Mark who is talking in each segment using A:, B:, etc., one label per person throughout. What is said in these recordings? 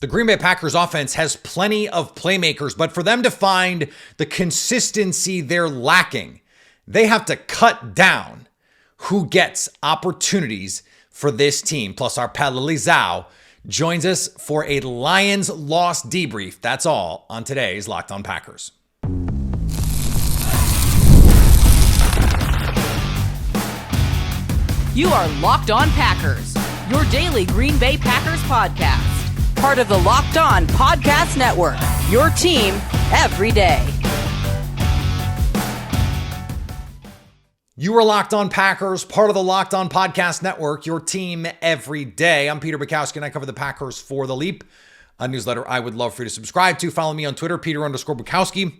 A: The Green Bay Packers offense has plenty of playmakers, but for them to find the consistency they're lacking, they have to cut down who gets opportunities for this team. Plus, our pal Lily Zhao joins us for a Lions loss debrief. That's all on today's Locked On Packers.
B: You are Locked On Packers, your daily Green Bay Packers podcast. Part of the Locked On Podcast Network, your team every day.
A: You are Locked On Packers, part of the Locked On Podcast Network, your team every day. I'm Peter Bukowski, and I cover the Packers for The Leap, a newsletter I would love for you to subscribe to. Follow me on Twitter, Peter_Bukowski.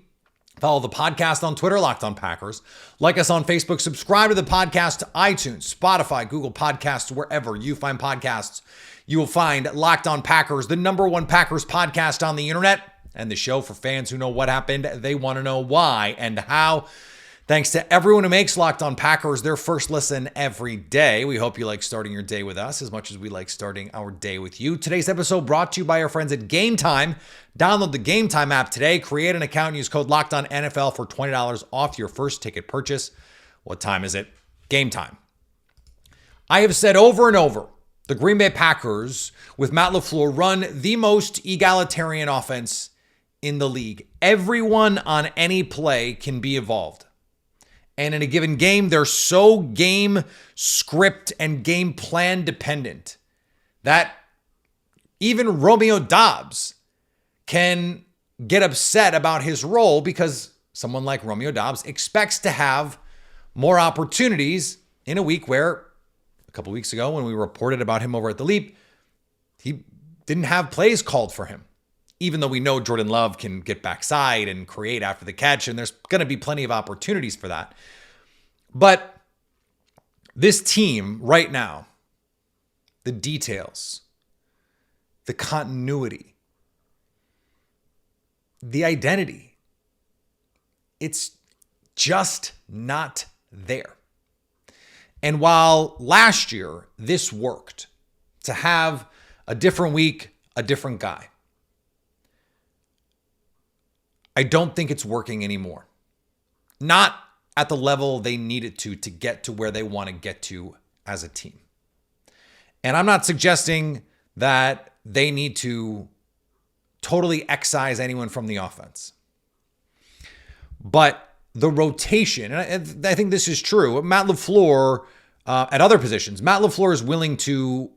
A: Follow the podcast on Twitter, Locked On Packers. Like us on Facebook. Subscribe to the podcast to iTunes, Spotify, Google Podcasts, wherever you find podcasts. You will find Locked On Packers, the #1 Packers podcast on the internet, and the show for fans who know what happened. They want to know why and how. Thanks to everyone who makes Locked On Packers their first listen every day. We hope you like starting your day with us as much as we like starting our day with you. Today's episode brought to you by our friends at Game Time. Download the Game Time app today. Create an account and use code LOCKEDONNFL for $20 off your first ticket purchase. What time is it? Game time. I have said over and over, the Green Bay Packers with Matt LaFleur run the most egalitarian offense in the league. Everyone on any play can be involved. And in a given game, they're so game script and game plan dependent that even Romeo Doubs can get upset about his role because someone like Romeo Doubs expects to have more opportunities in a week where a couple weeks ago when we reported about him over at The Leap, he didn't have plays called for him. Even though we know Jordan Love can get backside and create after the catch, and there's going to be plenty of opportunities for that. But this team right now, the details, the continuity, the identity, it's just not there. And while last year this worked, to have a different week, a different guy, I don't think it's working anymore. Not at the level they need it to get to where they want to get to as a team. And I'm not suggesting that they need to totally excise anyone from the offense. But the rotation, and I think this is true, Matt LaFleur at other positions, Matt LaFleur is willing to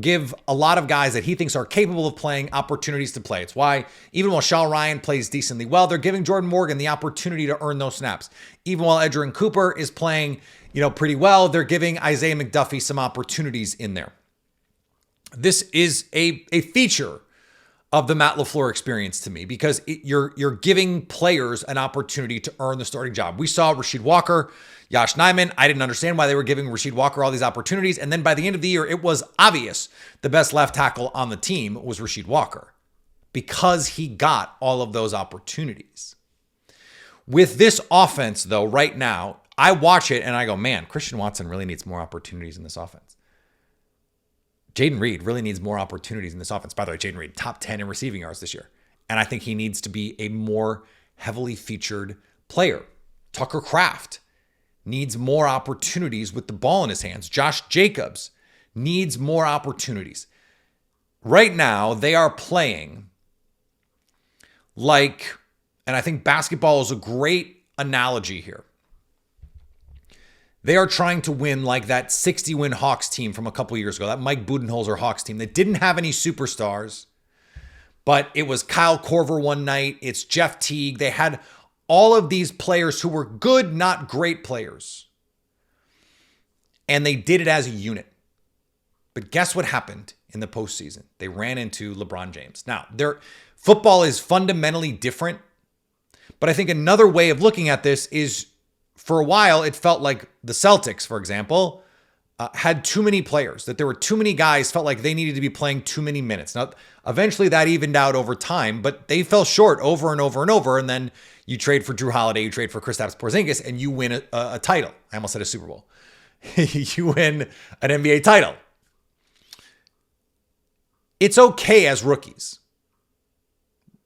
A: give a lot of guys that he thinks are capable of playing opportunities to play. It's why even while Shaw Ryan plays decently well, they're giving Jordan Morgan the opportunity to earn those snaps. Even while Edgerrin Cooper is playing, pretty well, they're giving Isaiah McDuffie some opportunities in there. This is a feature of the Matt LaFleur experience to me because you're giving players an opportunity to earn the starting job. We saw Rasheed Walker, Yosh Nijman. I didn't understand why they were giving Rasheed Walker all these opportunities. And then by the end of the year, it was obvious the best left tackle on the team was Rasheed Walker because he got all of those opportunities. With this offense, though, right now, I watch it and I go, man, Christian Watson really needs more opportunities in this offense. Jaden Reed really needs more opportunities in this offense. By the way, Jaden Reed, top 10 in receiving yards this year. And I think he needs to be a more heavily featured player. Tucker Kraft needs more opportunities with the ball in his hands. Josh Jacobs needs more opportunities. Right now, they are playing like, and I think basketball is a great analogy here. They are trying to win like that 60-win Hawks team from a couple years ago, that Mike Budenholzer Hawks team that didn't have any superstars, but it was Kyle Korver one night. It's Jeff Teague. They had all of these players who were good, not great players. And they did it as a unit. But guess what happened in the postseason? They ran into LeBron James. Now, their football is fundamentally different, but I think another way of looking at this is for a while, it felt like the Celtics, for example, had too many players, that there were too many guys, felt like they needed to be playing too many minutes. Now, eventually that evened out over time, but they fell short over and over and over. And then you trade for Drew Holiday, you trade for Kristaps Porzingis, and you win a title. I almost said a Super Bowl. You win an NBA title. it's okay as rookies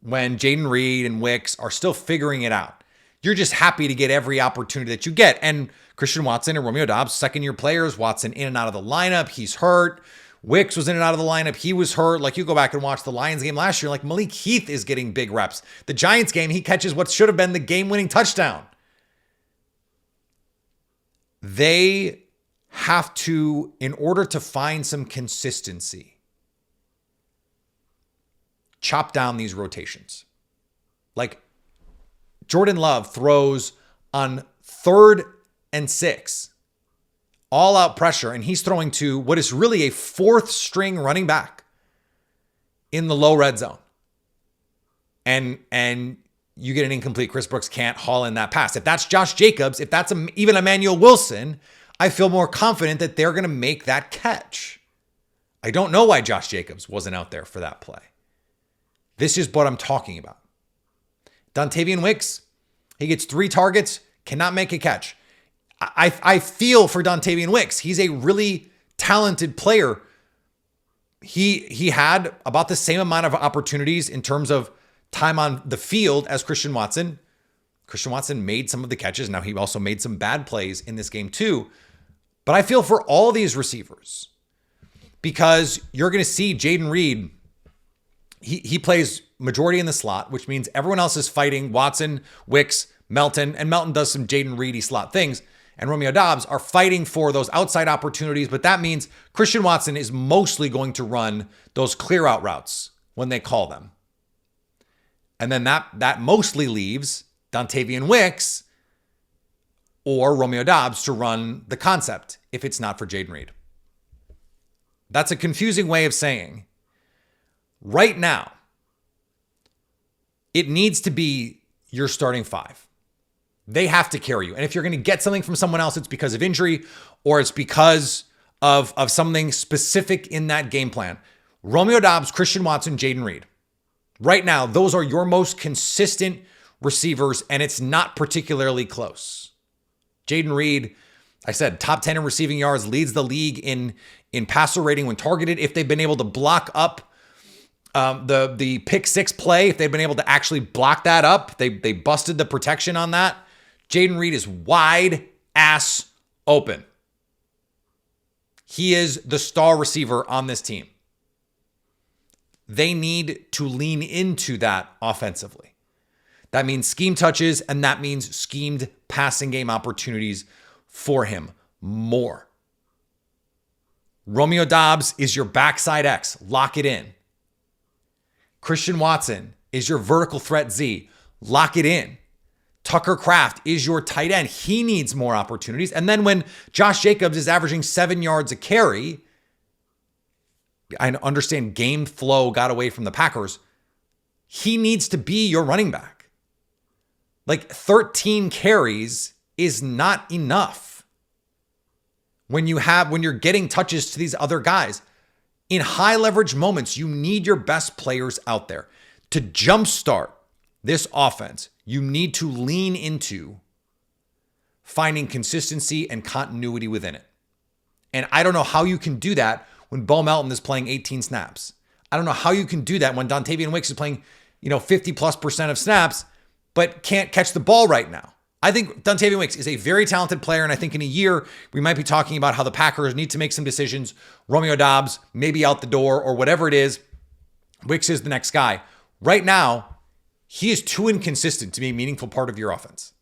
A: when Jaden Reed and Wicks are still figuring it out. You're just happy to get every opportunity that you get. And Christian Watson and Romeo Doubs, second-year players. Watson in and out of the lineup. He's hurt. Wicks was in and out of the lineup. He was hurt. Like, you go back and watch the Lions game last year, like Malik Heath is getting big reps. The Giants game, he catches what should have been the game-winning touchdown. They have to, in order to find some consistency, chop down these rotations. Like, Jordan Love throws on 3rd and 6, all out pressure, and he's throwing to what is really a 4th string running back in the low red zone. And you get an incomplete. Chris Brooks can't haul in that pass. If that's Josh Jacobs, if that's even Emmanuel Wilson, I feel more confident that they're going to make that catch. I don't know why Josh Jacobs wasn't out there for that play. This is what I'm talking about. Dontavian Wicks, he gets 3 targets, cannot make a catch. I feel for Dontavian Wicks. He's a really talented player. He had about the same amount of opportunities in terms of time on the field as Christian Watson. Christian Watson made some of the catches. Now, he also made some bad plays in this game too. But I feel for all these receivers because you're going to see Jaden Reed. He plays majority in the slot, which means everyone else is fighting Watson, Wicks, Melton, and Melton does some Jaden Reedy slot things. And Romeo Doubs are fighting for those outside opportunities, but that means Christian Watson is mostly going to run those clear out routes when they call them. And then that mostly leaves Dontavian Wicks or Romeo Doubs to run the concept if it's not for Jaden Reed. That's a confusing way of saying right now, it needs to be your starting 5. They have to carry you. And if you're going to get something from someone else, it's because of injury or it's because of something specific in that game plan. Romeo Doubs, Christian Watson, Jaden Reed. Right now, those are your most consistent receivers, and it's not particularly close. Jaden Reed, I said, top 10 in receiving yards, leads the league in passer rating when targeted. If they've been able to block up the pick 6 play, if they've been able to actually block that up, they busted the protection on that. Jaden Reed is wide ass open. He is the star receiver on this team. They need to lean into that offensively. That means scheme touches, and that means schemed passing game opportunities for him more. Romeo Doubs is your backside X. Lock it in. Christian Watson is your vertical threat Z. Lock it in. Tucker Kraft is your tight end. He needs more opportunities. And then when Josh Jacobs is averaging 7 yards a carry, I understand game flow got away from the Packers. He needs to be your running back. Like 13 carries is not enough. When you're getting touches to these other guys, in high leverage moments, you need your best players out there. To jumpstart this offense, you need to lean into finding consistency and continuity within it. And I don't know how you can do that when Bo Melton is playing 18 snaps. I don't know how you can do that when Dontavian Wicks is playing, 50+% of snaps, but can't catch the ball right now. I think Dontavian Wicks is a very talented player, and I think in a year, we might be talking about how the Packers need to make some decisions. Romeo Doubs, maybe out the door, or whatever it is. Wicks is the next guy. Right now, he is too inconsistent to be a meaningful part of your offense.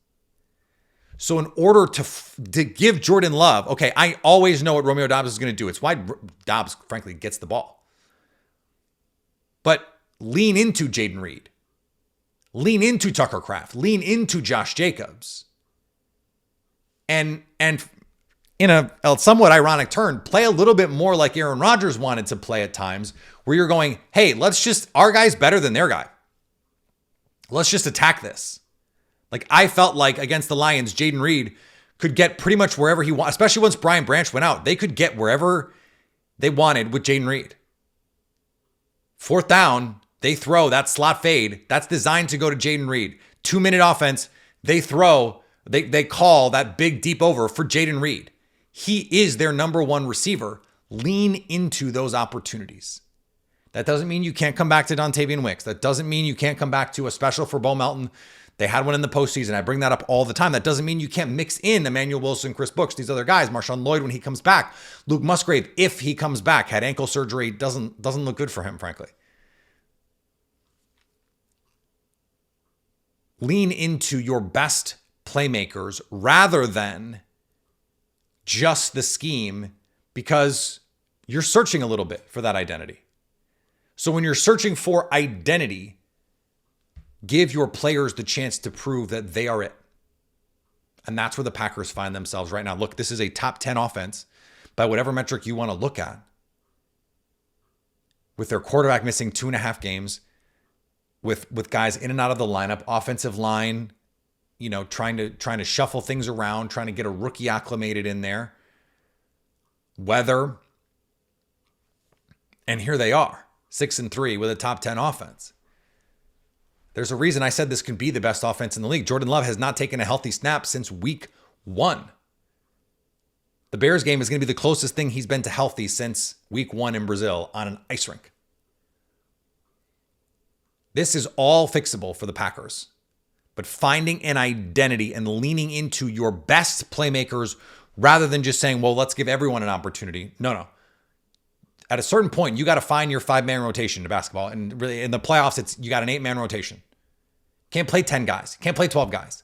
A: So in order to give Jordan Love, okay, I always know what Romeo Doubs is going to do. It's why Doubs, frankly, gets the ball. But lean into Jaden Reed. Lean into Tucker Kraft. Lean into Josh Jacobs. And in a somewhat ironic turn, play a little bit more like Aaron Rodgers wanted to play at times, where you're going, hey, our guy's better than their guy. Let's just attack this. Like, I felt like against the Lions, Jaden Reed could get pretty much wherever he wanted, especially once Brian Branch went out. They could get wherever they wanted with Jaden Reed. 4th down, they throw that slot fade. That's designed to go to Jaden Reed. 2-minute offense, they throw, they call that big deep over for Jaden Reed. He is their number 1 receiver. Lean into those opportunities. That doesn't mean you can't come back to Dontavian Wicks. That doesn't mean you can't come back to a special for Bo Melton. They had one in the postseason. I bring that up all the time. That doesn't mean you can't mix in Emmanuel Wilson, Chris Brooks, these other guys, Marshawn Lloyd when he comes back. Luke Musgrave, if he comes back, had ankle surgery, doesn't look good for him, frankly. Lean into your best playmakers rather than just the scheme, because you're searching a little bit for that identity. So when you're searching for identity, give your players the chance to prove that they are it. And that's where the Packers find themselves right now. Look, this is a top 10 offense by whatever metric you want to look at. With their quarterback missing 2.5 games, with guys in and out of the lineup, offensive line, trying to shuffle things around, trying to get a rookie acclimated in there. Weather. And here they are, 6-3 with a top 10 offense. There's a reason I said this can be the best offense in the league. Jordan Love has not taken a healthy snap since week 1. The Bears game is going to be the closest thing he's been to healthy since week 1 in Brazil on an ice rink. This is all fixable for the Packers. But finding an identity and leaning into your best playmakers rather than just saying, well, let's give everyone an opportunity. No. At a certain point, you got to find your 5-man rotation to basketball. And really in the playoffs, you got an 8-man rotation. Can't play 10 guys. Can't play 12 guys.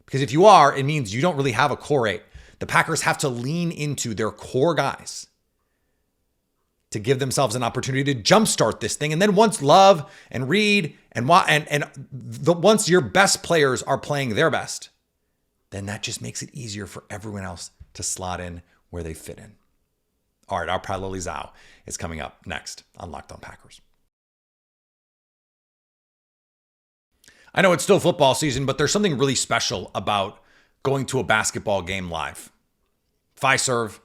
A: Because if you are, it means you don't really have a core 8. The Packers have to lean into their core guys to give themselves an opportunity to jumpstart this thing. And then once Love and Reed once your best players are playing their best, then that just makes it easier for everyone else to slot in where they fit in. All right, our pal Lily Zhao is coming up next on Locked On Packers. I know it's still football season, but there's something really special about going to a basketball game live. Fiserv,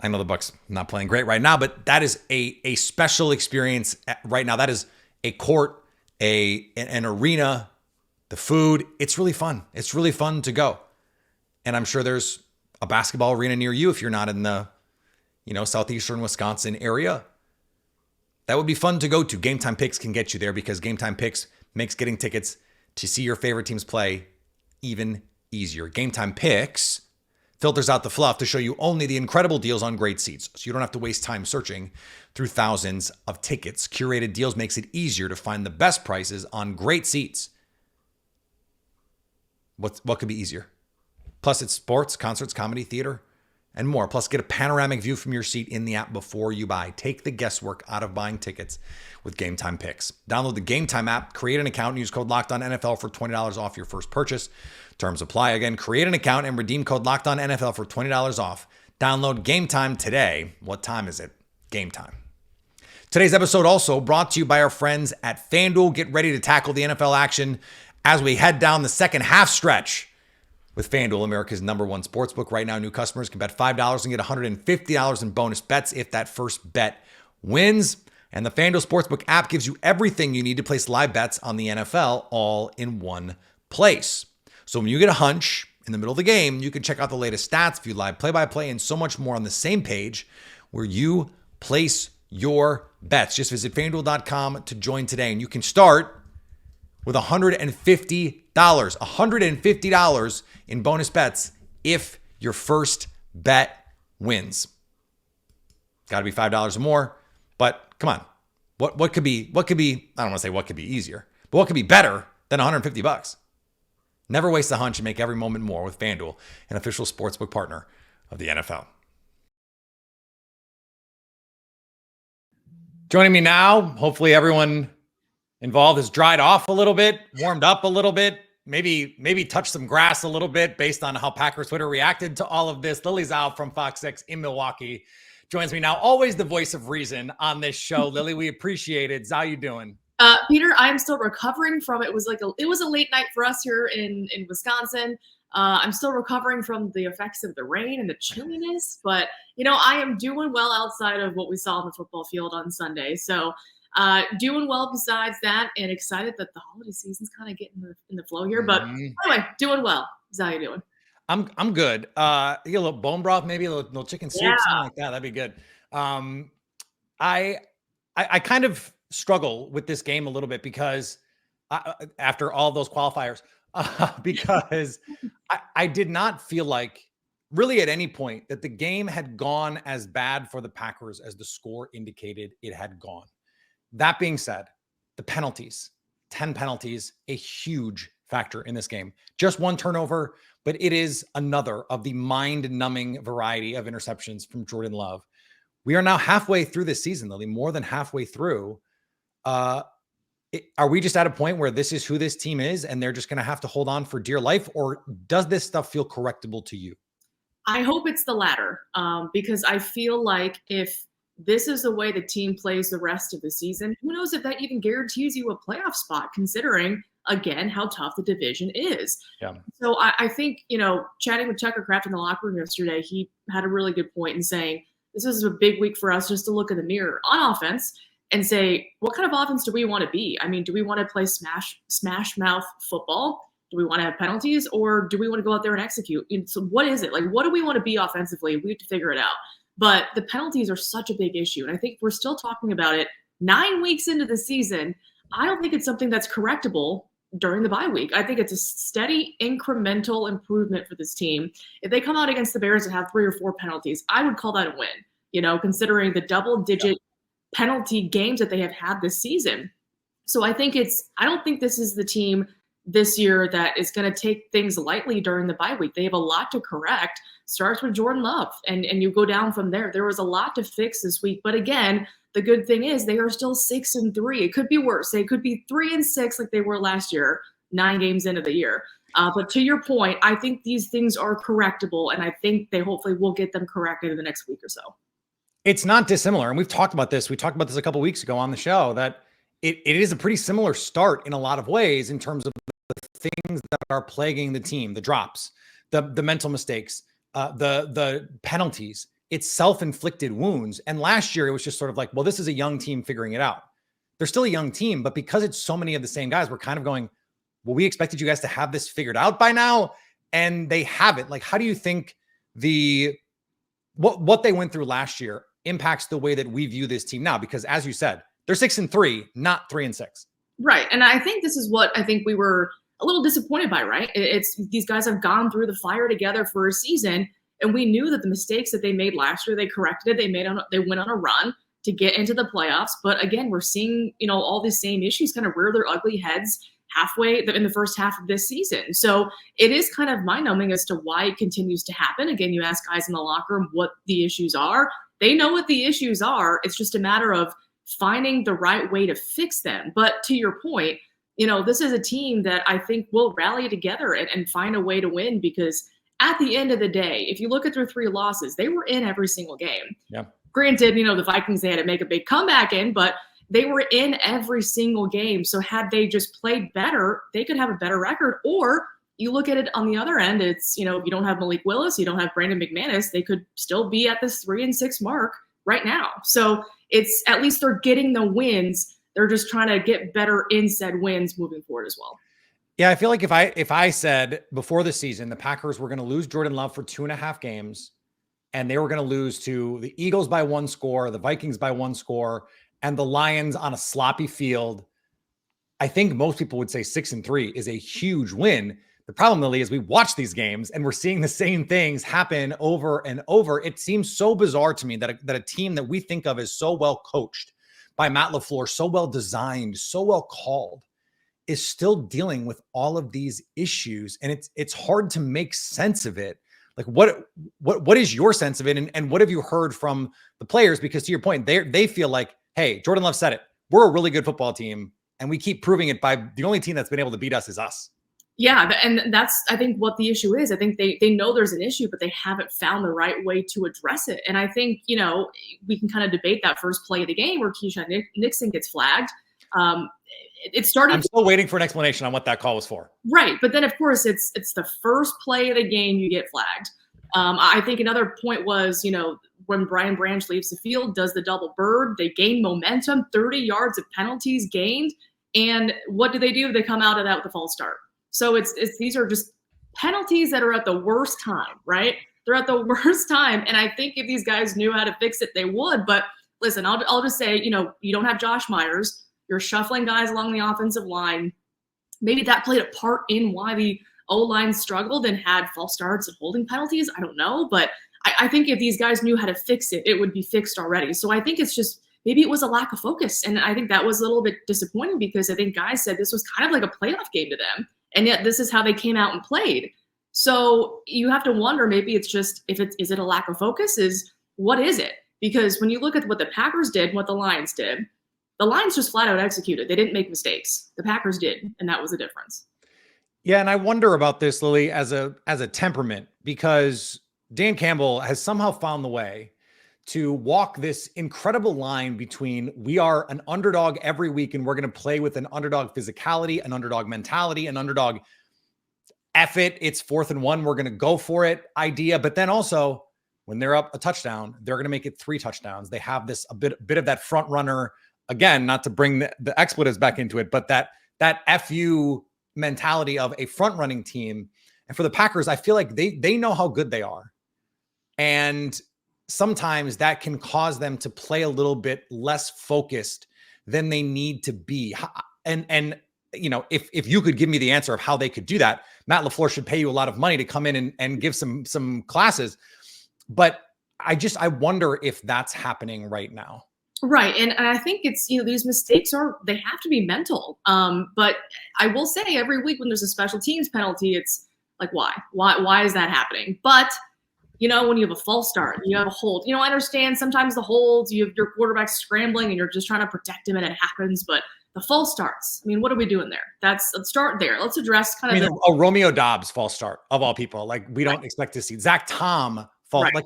A: I know the Bucks not playing great right now, but that is a special experience right now. That is a court, an arena, the food. It's really fun. It's really fun to go. And I'm sure there's a basketball arena near you if you're not in the southeastern Wisconsin area. That would be fun to go to. Game Time Picks can get you there because Game Time Picks makes getting tickets to see your favorite teams play even easier. Game Time Picks filters out the fluff to show you only the incredible deals on great seats, so you don't have to waste time searching through thousands of tickets. Curated deals makes it easier to find the best prices on great seats. What could be easier? Plus, it's sports, concerts, comedy, theater, and more. Plus, get a panoramic view from your seat in the app before you buy. Take the guesswork out of buying tickets with Game Time Picks. Download the Game Time app, create an account, and use code LOCKEDONNFL for $20 off your first purchase. Terms apply. Again, create an account and redeem code LOCKEDONNFL for $20 off. Download Game Time today. What time is it? Game time. Today's episode also brought to you by our friends at FanDuel. Get ready to tackle the NFL action as we head down the second half stretch. With FanDuel, America's #1 sportsbook. Right now, new customers can bet $5 and get $150 in bonus bets if that first bet wins. And the FanDuel Sportsbook app gives you everything you need to place live bets on the NFL all in one place. So when you get a hunch in the middle of the game, you can check out the latest stats, view live play-by-play, and so much more on the same page where you place your bets. Just visit FanDuel.com to join today, and you can start with $150 in bonus bets if your first bet wins. Got to be $5 or more, but come on. What could be, I don't want to say what could be easier, but what could be better than $150? Never waste a hunch and make every moment more with FanDuel, an official sportsbook partner of the NFL. Joining me now, hopefully everyone involved has dried off a little bit, warmed up a little bit, maybe touched some grass a little bit based on how Packers Twitter reacted to all of this. Lily Zhao from Fox 6 in Milwaukee joins me now. Always the voice of reason on this show. Lily, we appreciate it. How you doing?
C: Peter, I'm still recovering from it. It was a late night for us here in Wisconsin. I'm still recovering from the effects of the rain and the chilliness, but I am doing well outside of what we saw on the football field on Sunday. So doing well besides that, and excited that the holiday season's kind of getting in the flow here. But anyway, doing well. How you doing?
A: I'm good. You get a little bone broth, maybe a little chicken soup, something like that. That'd be good. I kind of struggle with this game a little bit because after all those qualifiers, because I did not feel like really at any point that the game had gone as bad for the Packers as the score indicated it had gone. That being said, the penalties, 10 penalties, a huge factor in this game. Just one turnover, but it is another of the mind-numbing variety of interceptions from Jordan Love. We are now halfway through this season, Lily, more than halfway through. Are we just at a point where this is who this team is and they're just going to have to hold on for dear life? Or does this stuff feel correctable to you?
C: I hope it's the latter, because I feel like if this is the way the team plays the rest of the season, who knows if that even guarantees you a playoff spot, considering, again, how tough the division is.
A: Yeah.
C: So I think, chatting with Tucker Kraft in the locker room yesterday, he had a really good point in saying, this is a big week for us just to look in the mirror on offense and say, what kind of offense do we want to be? I mean, do we want to play smash mouth football? Do we want to have penalties, or do we want to go out there and execute? And so what is it? Like, what do we want to be offensively? We have to figure it out. But the penalties are such a big issue. And I think we're still talking about it 9 weeks into the season. I don't think it's something that's correctable during the bye week. I think it's a steady incremental improvement for this team. If they come out against the Bears and have 3 or 4 penalties, I would call that a win, considering the double-digit penalty games that they have had this season. So I don't think this is the team this year that is going to take things lightly during the bye week. They have a lot to correct. Starts with Jordan Love, and you go down from there. There was a lot to fix this week. But again, the good thing is they are still 6-3. It could be worse. They could be 3-6 like they were last year, 9 games into the year. But to your point, I think these things are correctable, and I think they hopefully will get them corrected in the next week or so.
A: It's not dissimilar. And we've talked about this. We talked about this a couple of weeks ago on the show, that it is a pretty similar start in a lot of ways in terms of the things that are plaguing the team, the drops, the mental mistakes, the penalties. It's self-inflicted wounds. And last year it was just sort of like, well, this is a young team figuring it out. They're still a young team, but because it's so many of the same guys, we're kind of going, well, we expected you guys to have this figured out by now, and they haven't. Like, how do you think what they went through last year impacts the way that we view this team now? Because as you said, they're 6-3, not 3-6.
C: Right. And I think this is what I think we were a little disappointed by, right? It's these guys have gone through the fire together for a season, and we knew that the mistakes that they made last year, they corrected it. They went on a run to get into the playoffs. But again, we're seeing, all these same issues kind of rear their ugly heads halfway in the first half of this season. So it is kind of mind-numbing as to why it continues to happen. Again, you ask guys in the locker room what the issues are. They know what the issues are. It's just a matter of finding the right way to fix them. But to your point, this is a team that I think will rally together and find a way to win, because at the end of the day, if you look at their 3 losses, they were in every single game.
A: Yeah.
C: Granted, the Vikings, they had to make a big comeback in, but they were in every single game. So had they just played better, they could have a better record. Or you look at it on the other end, it's, you don't have Malik Willis, you don't have Brandon McManus, they could still be at this 3-6 mark right now. So it's, at least they're getting the wins. They're just trying to get better in said wins moving forward as well.
A: Yeah, I feel like if I said before the season the Packers were going to lose Jordan Love for 2.5 games, and they were going to lose to the Eagles by 1 score, the Vikings by 1 score, and the Lions on a sloppy field, I think most people would say 6-3 is a huge win. The problem, Lily, is we watch these games and we're seeing the same things happen over and over. It seems so bizarre to me that a team that we think of as so well coached by Matt LaFleur, so well designed, so well called, is still dealing with all of these issues. And it's hard to make sense of it. Like, what is your sense of it? And what have you heard from the players? Because to your point, they feel like, hey, Jordan Love said it. We're a really good football team, and we keep proving it by the only team that's been able to beat us is us.
C: Yeah, and that's, I think, what the issue is. I think they know there's an issue, but they haven't found the right way to address it. And I think, we can kind of debate that first play of the game where Keyshawn Nixon gets flagged. It started.
A: I'm still waiting for an explanation on what that call was for.
C: Right, but then of course it's the first play of the game you get flagged. I think another point was, when Brian Branch leaves the field, does the double bird, they gain momentum, 30 yards of penalties gained, and what do? They come out of that with a false start. So these are just penalties that are at the worst time, right? They're at the worst time, and I think if these guys knew how to fix it, they would. But listen, I'll just say, you don't have Josh Myers. You're shuffling guys along the offensive line. Maybe that played a part in why the O-line struggled and had false starts and holding penalties. I don't know. But I think if these guys knew how to fix it, it would be fixed already. So I think it's just maybe it was a lack of focus. And I think that was a little bit disappointing because I think guys said this was kind of like a playoff game to them. And yet this is how they came out and played. So you have to wonder, maybe it's just, is it a lack of focus? What is it? Because when you look at what the Packers did, what the Lions did, the Lions just flat out executed. They didn't make mistakes. The Packers did, and that was the difference.
A: Yeah, and I wonder about this, Lily, as a temperament, because Dan Campbell has somehow found the way to walk this incredible line between we are an underdog every week and we're going to play with an underdog physicality, an underdog mentality, an underdog F it, it's 4th and 1, we're going to go for it idea. But then also when they're up a touchdown, they're going to make it 3 touchdowns. They have this a bit of that front runner, again, not to bring the expletives back into it, but that FU mentality of a front running team. And for the Packers, I feel like they know how good they are. And sometimes that can cause them to play a little bit less focused than they need to be. And if you could give me the answer of how they could do that, Matt LaFleur should pay you a lot of money to come in and give some classes. But I wonder if that's happening right now.
C: Right. And I think it's, these mistakes they have to be mental. But I will say every week when there's a special teams penalty, it's like, why is that happening? But when you have a false start, you have a hold, I understand sometimes the holds, you have your quarterback scrambling and you're just trying to protect him and it happens, but the false starts, what are we doing there? Let's start there. Let's address kind of
A: a Romeo Dobbs false start of all people. Like we don't expect to see Zach Tom false.
C: Right.
A: Like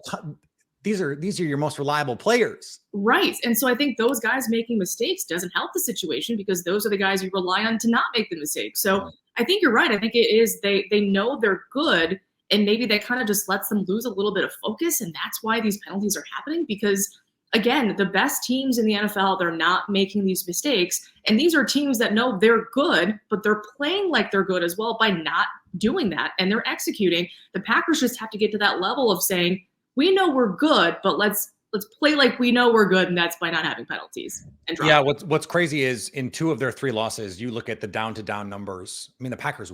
A: these are your most reliable players.
C: Right. And so I think those guys making mistakes doesn't help the situation because those are the guys you rely on to not make the mistake. So I think you're right. I think it is, they know they're good. And maybe that kind of just lets them lose a little bit of focus. And that's why these penalties are happening because, again, the best teams in the NFL, they're not making these mistakes. And these are teams that know they're good, but they're playing like they're good as well by not doing that. And they're executing. The Packers just have to get to that level of saying, we know we're good, but let's play like we know we're good. And that's by not having penalties. And
A: yeah, what's crazy is in 2 of their 3 losses, you look at the down-to-down numbers. The Packers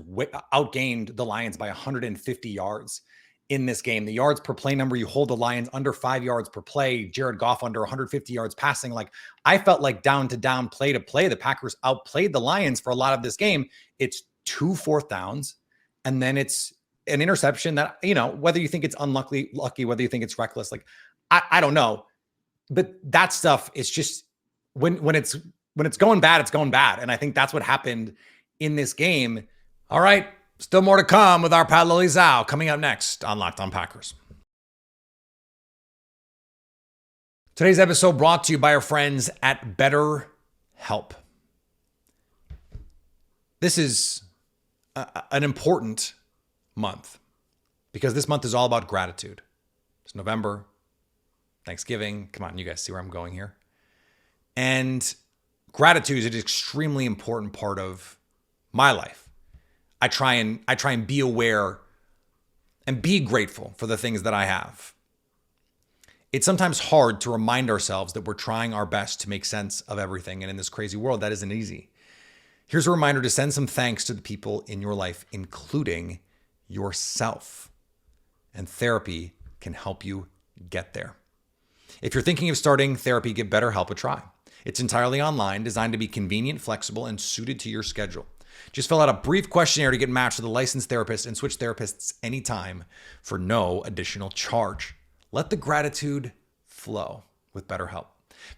A: outgained the Lions by 150 yards in this game. The yards per play number, you hold the Lions under 5 yards per play, Jared Goff under 150 yards passing. Like I felt like down-to-down, play-to-play, the Packers outplayed the Lions for a lot of this game. It's 2 4th downs, and then it's an interception that, whether you think it's lucky, whether you think it's reckless, like I don't know. But that stuff is just when it's going bad, it's going bad. And I think that's what happened in this game. All right. Still more to come with our pal Lily Zhao coming up next on Locked On Packers. Today's episode brought to you by our friends at BetterHelp. This is an important month because this month is all about gratitude. It's November, Thanksgiving. Come on, you guys see where I'm going here. And gratitude is an extremely important part of my life. I try and be aware and be grateful for the things that I have. It's sometimes hard to remind ourselves that we're trying our best to make sense of everything. And in this crazy world, that isn't easy. Here's a reminder to send some thanks to the people in your life, including yourself. And therapy can help you get there. If you're thinking of starting therapy, give BetterHelp a try. It's entirely online, designed to be convenient, flexible, and suited to your schedule. Just fill out a brief questionnaire to get matched with a licensed therapist and switch therapists anytime for no additional charge. Let the gratitude flow with BetterHelp.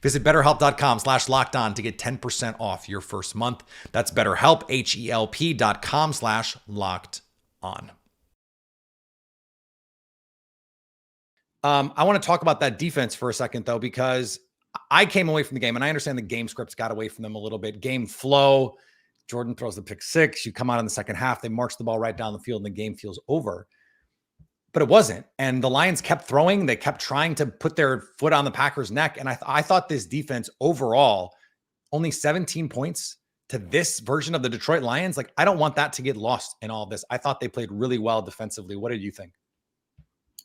A: Visit BetterHelp.com/lockedon to get 10% off your first month. That's BetterHelp, HELP.com/lockedon. I want to talk about that defense for a second, though, because I came away from the game, and I understand the game scripts got away from them a little bit. Game flow, Jordan throws the pick 6. You come out in the second half, they march the ball right down the field, and the game feels over. But it wasn't. And the Lions kept throwing. They kept trying to put their foot on the Packers' neck. And I thought this defense overall, only 17 points to this version of the Detroit Lions. Like, I don't want that to get lost in all of this. I thought they played really well defensively. What did you think?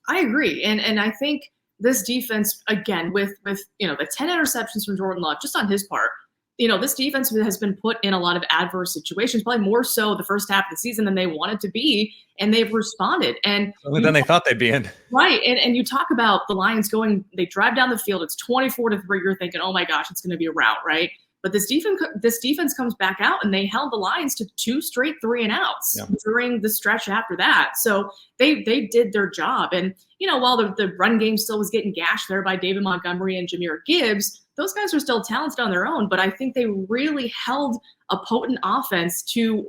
C: I agree. And I think this defense, again, with the 10 interceptions from Jordan Love, just on his part, this defense has been put in a lot of adverse situations, probably more so the first half of the season than they wanted to be, and they've responded. And
A: than they thought they'd be in.
C: Right. And you talk about the Lions they drive down the field, it's 24-3. You're thinking, oh my gosh, it's going to be a rout, right? But this defense comes back out, and they held the Lions to 2 straight 3-and-outs during the stretch after that. So they did their job. And, while the run game still was getting gashed there by David Montgomery and Jahmyr Gibbs, those guys are still talented on their own. But I think they really held a potent offense to,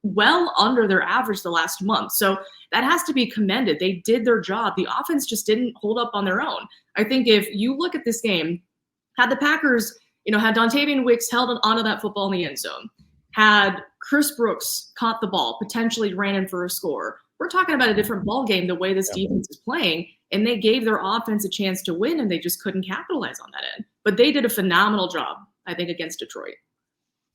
C: well under their average the last month. So that has to be commended. They did their job. The offense just didn't hold up on their own. I think if you look at this game, had the Packers – had Dontavian Wicks held onto that football in the end zone, had Chris Brooks caught the ball, potentially ran in for a score, we're talking about a different ball game the way this defense is playing, and they gave their offense a chance to win, and they just couldn't capitalize on that end. But they did a phenomenal job, I think, against Detroit.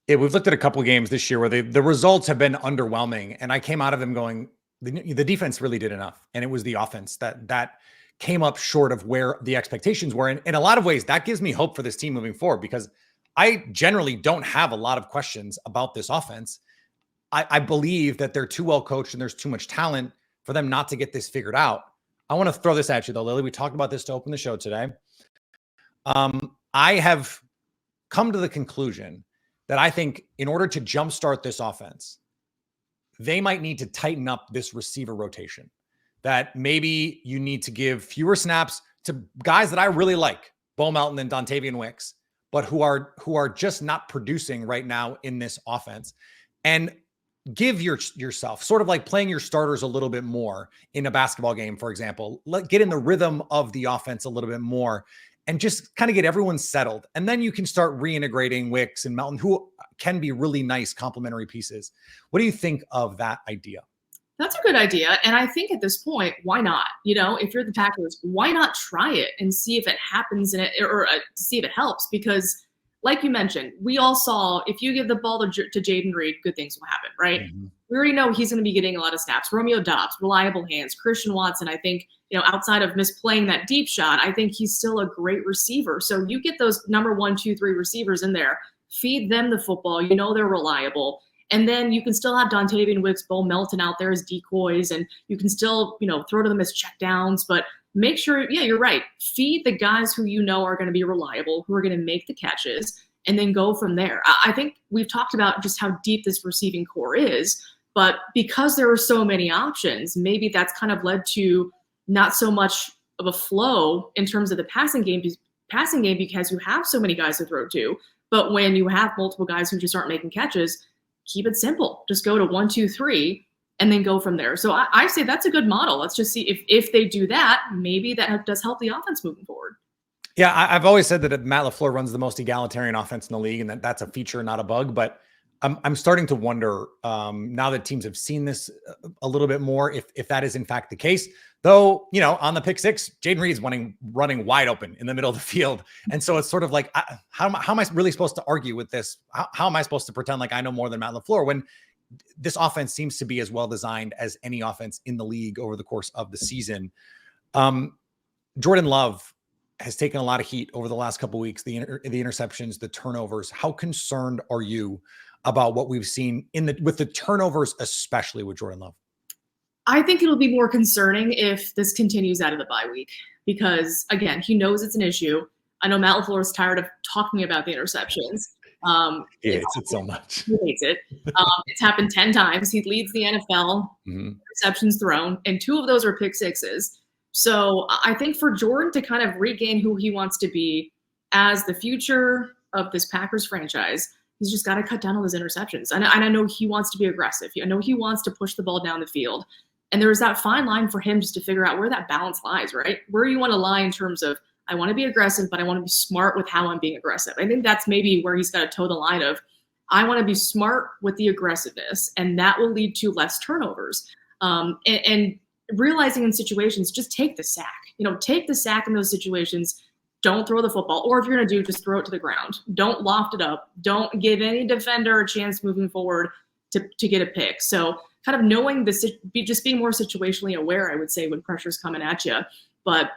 A: Yeah, we've looked at a couple of games this year where the results have been underwhelming, and I came out of them going, the defense really did enough, and it was the offense that came up short of where the expectations were. And in a lot of ways, that gives me hope for this team moving forward, because I generally don't have a lot of questions about this offense. I believe that they're too well coached and there's too much talent for them not to get this figured out. I want to throw this at you though, Lily. We talked about this to open the show today. I have come to the conclusion that I think in order to jumpstart this offense, they might need to tighten up this receiver rotation. That maybe you need to give fewer snaps to guys that I really like, Bo Melton and Dontavian Wicks, but who are just not producing right now in this offense. And give yourself sort of like playing your starters a little bit more in a basketball game, for example. Get in the rhythm of the offense a little bit more and just kind of get everyone settled. And then you can start reintegrating Wicks and Melton, who can be really nice complementary pieces. What do you think of that idea?
C: That's a good idea. And I think at this point, why not? If you're the Packers, why not try it and see if it happens or see if it helps? Because like you mentioned, we all saw if you give the ball to Jaden Reed, good things will happen, right? Mm-hmm. We already know he's going to be getting a lot of snaps. Romeo Doubs, reliable hands. Christian Watson, I think, outside of misplaying that deep shot, I think he's still a great receiver. So you get those number 1, 2, 3 receivers in there, feed them the football. They're reliable. And then you can still have Dontavian Wicks, Bo Melton out there as decoys, and you can still, throw to them as checkdowns. But make sure, you're right. Feed the guys who are going to be reliable, who are going to make the catches, and then go from there. I think we've talked about just how deep this receiving core is, but because there are so many options, maybe that's kind of led to not so much of a flow in terms of the passing game because you have so many guys to throw to. But when you have multiple guys who just aren't making catches, keep it simple. Just go to 1, 2, 3, and then go from there. So I say that's a good model. Let's just see if they do that, maybe that does help the offense moving forward.
A: Yeah, I've always said that Matt LaFleur runs the most egalitarian offense in the league, and that's a feature, not a bug. But I'm starting to wonder now that teams have seen this a little bit more, if that is in fact the case. Though, on the pick six, Jaden Reed's running wide open in the middle of the field. And so it's sort of like, how am I really supposed to argue with this? How am I supposed to pretend like I know more than Matt LaFleur when this offense seems to be as well designed as any offense in the league over the course of the season? Jordan Love has taken a lot of heat over the last couple of weeks, the interceptions, the turnovers. How concerned are you about what we've seen with the turnovers, especially with Jordan Love?
C: I think it'll be more concerning if this continues out of the bye week because, again, he knows it's an issue. I know Matt LaFleur is tired of talking about the interceptions.
A: He hates it so much.
C: He hates it. It's happened 10 times. He leads the NFL interceptions thrown, and 2 of those are pick sixes. So I think for Jordan to kind of regain who he wants to be as the future of this Packers franchise, he's just got to cut down on those interceptions. And I know he wants to be aggressive. I know he wants to push the ball down the field. And there's that fine line for him just to figure out where that balance lies, right? Where you want to lie in terms of, I want to be aggressive, but I want to be smart with how I'm being aggressive. I think that's maybe where he's got to toe the line of, I want to be smart with the aggressiveness, and that will lead to less turnovers. And realizing in situations, just take the sack. Take the sack in those situations. Don't throw the football. Or if you're going to just throw it to the ground. Don't loft it up. Don't give any defender a chance moving forward to get a pick. So kind of knowing just being more situationally aware, I would say, when pressure's coming at you. But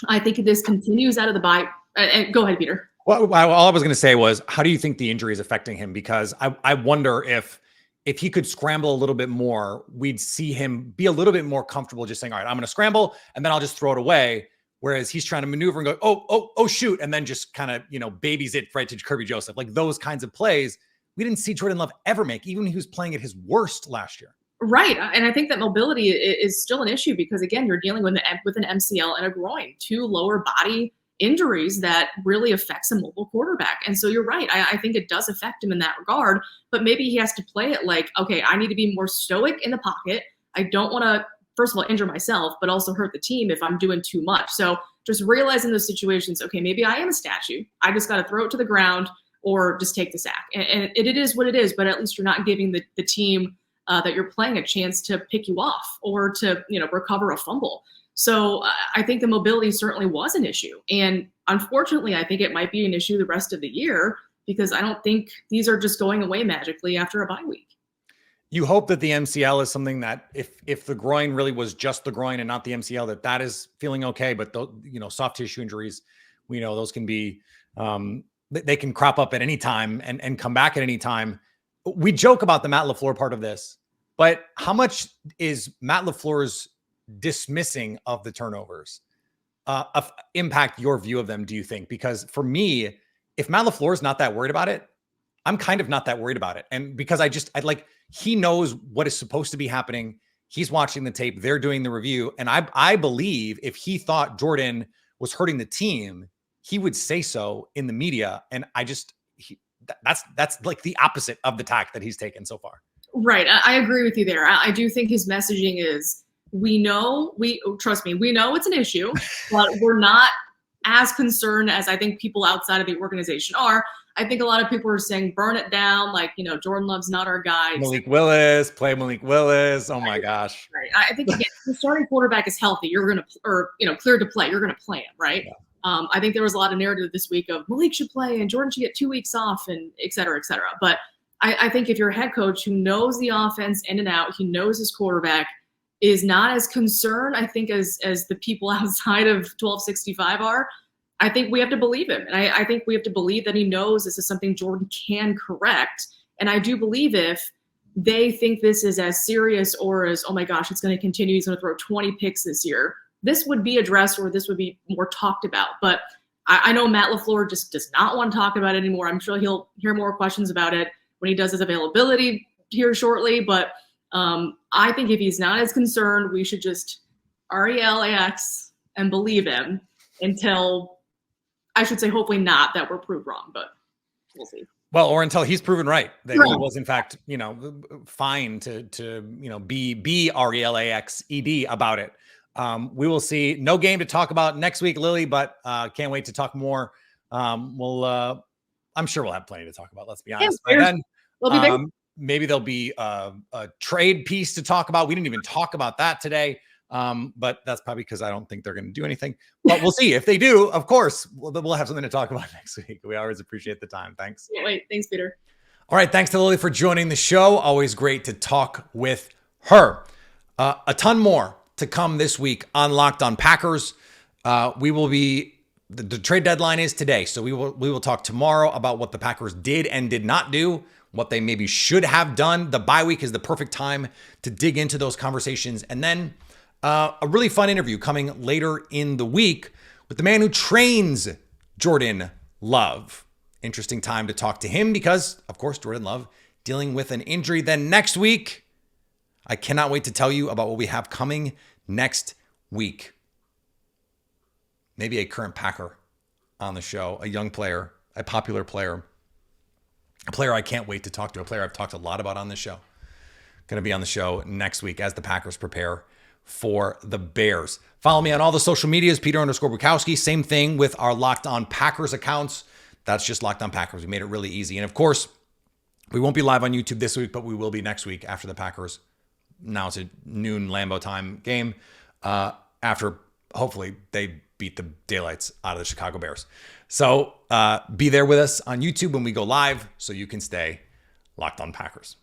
C: I think if this continues out of the bye, and go ahead, Peter.
A: Well, all I was going to say was, how do you think the injury is affecting him? Because I wonder if he could scramble a little bit more, we'd see him be a little bit more comfortable just saying, all right, I'm going to scramble and then I'll just throw it away. Whereas he's trying to maneuver and go, oh, shoot. And then just kind of, babies it right to Kirby Joseph. Like those kinds of plays, we didn't see Jordan Love ever make, even when he was playing at his worst last year.
C: Right. And I think that mobility is still an issue because, again, you're dealing with an MCL and a groin, two lower body injuries that really affects a mobile quarterback. And so you're right. I think it does affect him in that regard, but maybe he has to play it like, okay, I need to be more stoic in the pocket. I don't want to, first of all, injure myself, but also hurt the team if I'm doing too much. So just realizing those situations, okay, maybe I am a statue. I just got to throw it to the ground or just take the sack. And it is what it is, but at least you're not giving the team that you're playing a chance to pick you off or to, recover a fumble. So I think the mobility certainly was an issue. And unfortunately, I think it might be an issue the rest of the year because I don't think these are just going away magically after a bye week.
A: You hope that the MCL is something that if the groin really was just the groin and not the MCL, that is feeling okay. But soft tissue injuries, we know those can be, they can crop up at any time and come back at any time. We joke about the Matt LaFleur part of this, but how much is Matt LaFleur's dismissing of the turnovers impact your view of them, do you think? Because for me, if Matt LaFleur is not that worried about it, I'm kind of not that worried about it. And because he knows what is supposed to be happening. He's watching the tape. They're doing the review. And I believe if he thought Jordan was hurting the team, he would say so in the media. And that's like the opposite of the tack that he's taken so far.
C: Right. I agree with you there. I do think his messaging is, trust me, we know it's an issue, but we're not as concerned as I think people outside of the organization are. I think a lot of people are saying, burn it down. Like, Jordan Love's not our guy.
A: Malik Willis. Oh my gosh.
C: Right. I think, again, if the starting quarterback is healthy, you're going to, cleared to play, you're going to play him. Right. Yeah. I think there was a lot of narrative this week of Malik should play and Jordan should get 2 weeks off and et cetera, et cetera. But I think if you're a head coach who knows the offense in and out, he knows his quarterback, is not as concerned, I think, as the people outside of 1265 are, I think we have to believe him. And I think we have to believe that he knows this is something Jordan can correct. And I do believe if they think this is as serious or as, oh my gosh, it's going to continue, he's going to throw 20 picks this year, this would be addressed or this would be more talked about. But I know Matt LaFleur just does not want to talk about it anymore. I'm sure he'll hear more questions about it when he does his availability here shortly. But I think if he's not as concerned, we should just RELAX and believe him until, I should say, hopefully not that we're proved wrong, but we'll see.
A: Well, or until he's proven right that he was in fact, fine to be RELAXED about it. We will see. No game to talk about next week, Lily, but can't wait to talk more. I'm sure we'll have plenty to talk about. Let's be honest. By then, maybe there'll be a trade piece to talk about. We didn't even talk about that today. But that's probably because I don't think they're going to do anything. But we'll see. If they do, of course, we'll have something to talk about next week. We always appreciate the time. Thanks.
C: Wait, thanks, Peter.
A: All right. Thanks to Lily for joining the show. Always great to talk with her. A ton more to come this week on Locked On Packers. We will be, the trade deadline is today. So we will talk tomorrow about what the Packers did and did not do, what they maybe should have done. The bye week is the perfect time to dig into those conversations. And then a really fun interview coming later in the week with the man who trains Jordan Love. Interesting time to talk to him because, of course, Jordan Love dealing with an injury. Then next week, I cannot wait to tell you about what we have coming next week. Maybe a current Packer on the show, a young player, a popular player, a player I can't wait to talk to, a player I've talked a lot about on this show. Going to be on the show next week as the Packers prepare for the Bears. Follow me on all the social medias, Peter_Bukowski. Same thing with our Locked On Packers accounts. That's just Locked On Packers. We made it really easy. And of course, we won't be live on YouTube this week, but we will be next week after the Packers. Now it's a noon Lambeau time game. After, hopefully, they beat the daylights out of the Chicago Bears. So be there with us on YouTube when we go live so you can stay Locked On Packers.